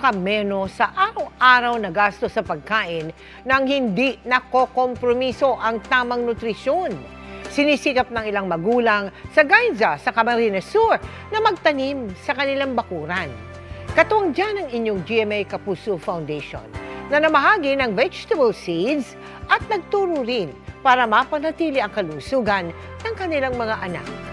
makameno sa araw-araw na gasto sa pagkain nang hindi nakokompromiso ang tamang nutrisyon. Sinisikap ng ilang magulang sa Gainza sa Camarines Sur na magtanim sa kanilang bakuran. Katuwang dyan ang inyong GMA Kapuso Foundation na namahagi ng vegetable seeds at nagturo rin para mapanatili ang kalusugan ng kanilang mga anak.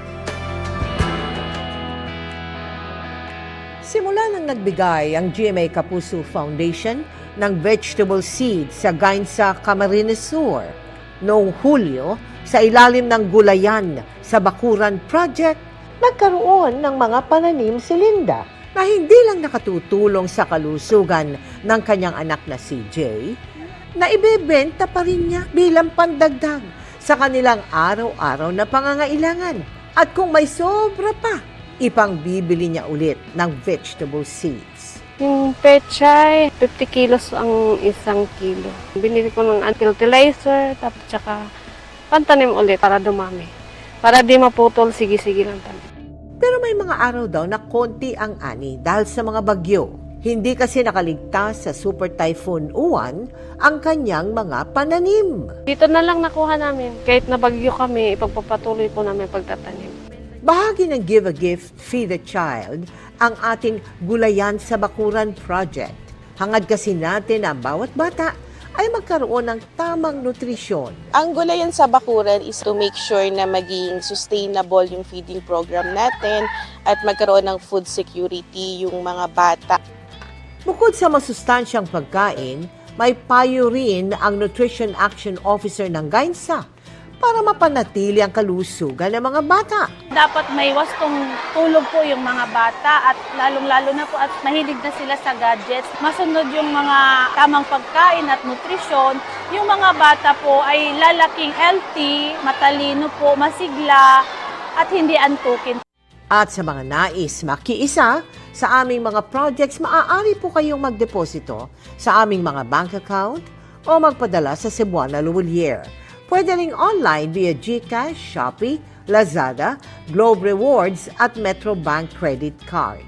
Simula nang nagbigay ang GMA Kapuso Foundation ng vegetable seeds sa Gainza, Camarines Sur noong Hulyo sa ilalim ng gulayan sa Bakuran Project, nagkaroon ng mga pananim si Linda na hindi lang nakatutulong sa kalusugan ng kanyang anak na si Jay, na ibebenta pa rin niya bilang pandagdag sa kanilang araw-araw na pangangailangan. At kung may sobra pa, ipangbibili niya ulit ng vegetable seeds. Yung pechay, 50 kilos ang isang kilo. Binili ko ng fertilizer, tapos tsaka pantanim ulit para dumami. Para di maputol, sige-sige lang tanim. Pero may mga araw daw na konti ang ani dahil sa mga bagyo. Hindi kasi nakaligtas sa Super Typhoon Uwan ang kanyang mga pananim. Dito na lang nakuha namin. Kahit na bagyo kami, ipagpapatuloy po namin pagtatanim. Bahagi ng Give a Gift, Feed a Child ang ating Gulayan sa Bakuran Project. Hangad kasi natin ang bawat bata ay magkaroon ng tamang nutrisyon. Ang Gulayan sa Bakuran is to make sure na maging sustainable yung feeding program natin at magkaroon ng food security yung mga bata. Bukod sa masustansyang pagkain, may payo rin ang Nutrition Action Officer ng Gainza para mapanatili ang kalusugan ng mga bata. Dapat may wastong tulog po yung mga bata at lalong-lalo na po at mahilig na sila sa gadgets. Masunod yung mga tamang pagkain at nutrisyon. Yung mga bata po ay lalaking healthy, matalino po, masigla at hindi antukin. At sa mga nais makiisa sa aming mga projects, maaari po kayong magdeposito sa aming mga bank account o magpadala sa Cebuana Luwalier. Pwede ring online via GCash, Shopee, Lazada, Globe Rewards at Metro Bank Credit Card.